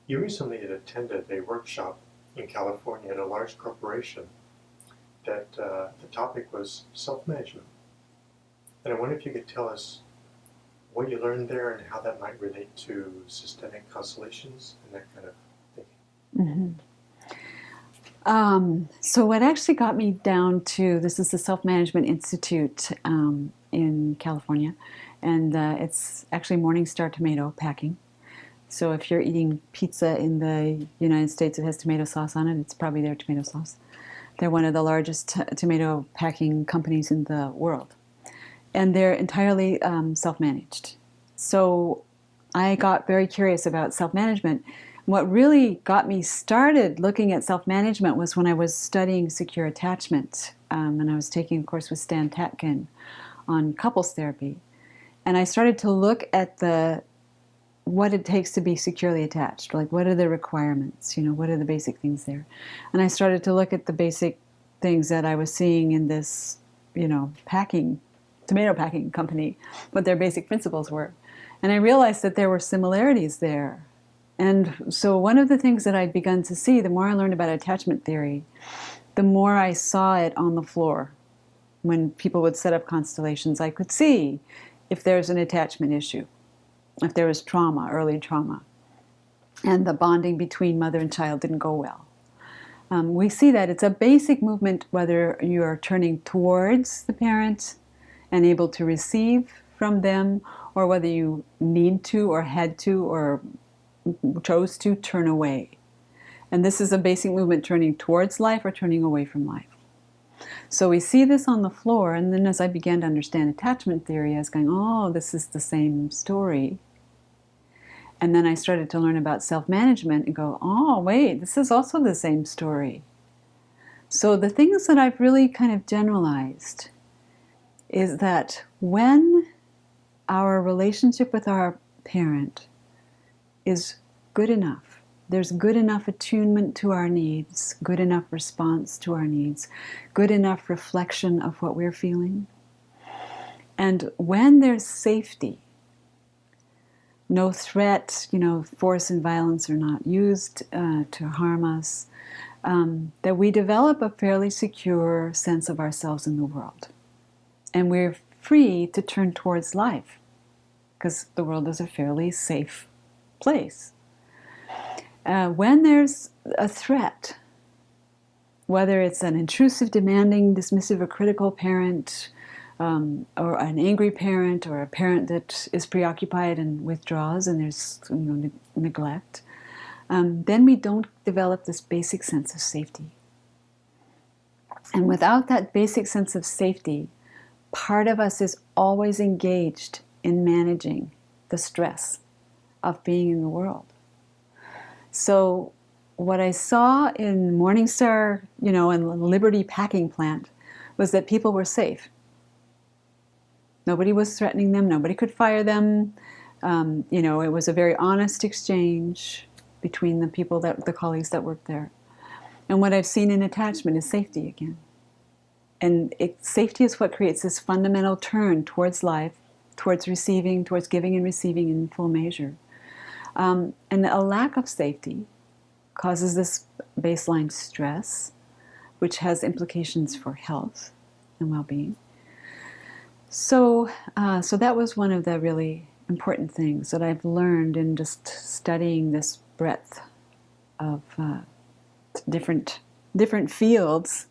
You recently had attended a workshop in California at a large corporation that the topic was self-management. And I wonder if you could tell us what you learned there and how that might relate to systemic constellations and that kind of thinking. Mm-hmm. So what actually got me down to this is the Self-Management Institute in California, and it's actually Morningstar Tomato Packing. So if you're eating pizza in the United States that has tomato sauce on it, it's probably their tomato sauce. They're one of the largest tomato packing companies in the world, and they're entirely self-managed. So I got very curious about self-management. What really got me started looking at self-management was when I was studying secure attachment, and I was taking a course with Stan Tatkin on couples therapy. And I started to look at what it takes to be securely attached. Like, what are the requirements? What are the basic things there? And I started to look at the basic things that I was seeing in this, tomato packing company, what their basic principles were. And I realized that there were similarities there. And so one of the things that I'd begun to see, the more I learned about attachment theory, the more I saw it on the floor. When people would set up constellations, I could see if there's an attachment issue, if there was trauma, early trauma, and the bonding between mother and child didn't go well. We see that it's a basic movement whether you are turning towards the parent and able to receive from them, or whether you need to or had to or chose to turn away. And this is a basic movement, turning towards life or turning away from life. So we see this on the floor, and then as I began to understand attachment theory, I was going, oh, this is the same story. And then I started to learn about self-management and go, oh, wait, this is also the same story. So the things that I've really kind of generalized is that when our relationship with our parent is good enough, there's good enough attunement to our needs, good enough response to our needs, good enough reflection of what we're feeling. And when there's safety, no threat, force and violence are not used to harm us, that we develop a fairly secure sense of ourselves in the world. And we're free to turn towards life, because the world is a fairly safe place. When there's a threat, whether it's an intrusive, demanding, dismissive, or critical parent, or an angry parent, or a parent that is preoccupied and withdraws, and there's neglect, then we don't develop this basic sense of safety. And without that basic sense of safety, part of us is always engaged in managing the stress of being in the world. So what I saw in Morningstar, and Liberty Packing Plant, was that people were safe. Nobody was threatening them. Nobody could fire them. It was a very honest exchange between the colleagues that worked there. And what I've seen in attachment is safety again. And safety is what creates this fundamental turn towards life, towards receiving, towards giving and receiving in full measure. And a lack of safety causes this baseline stress, which has implications for health and well-being. So that was one of the really important things that I've learned in just studying this breadth of different fields,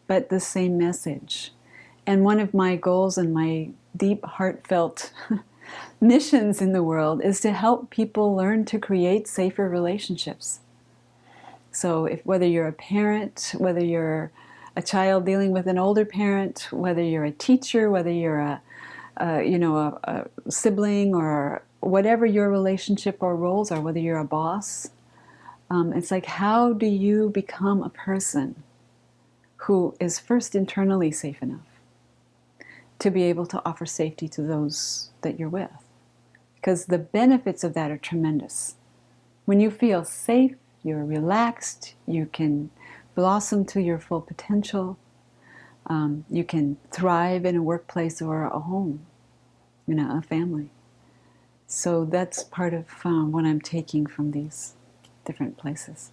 but the same message. And one of my goals and my deep, heartfelt missions in the world is to help people learn to create safer relationships. So whether you're a parent, whether you're a child dealing with an older parent, whether you're a teacher, whether you're a sibling, or whatever your relationship or roles are, whether you're a boss, it's like, how do you become a person who is first internally safe enough to be able to offer safety to those that you're with? Because the benefits of that are tremendous. When you feel safe, you're relaxed, you can blossom to your full potential, you can thrive in a workplace or a home, a family. So that's part of what I'm taking from these different places.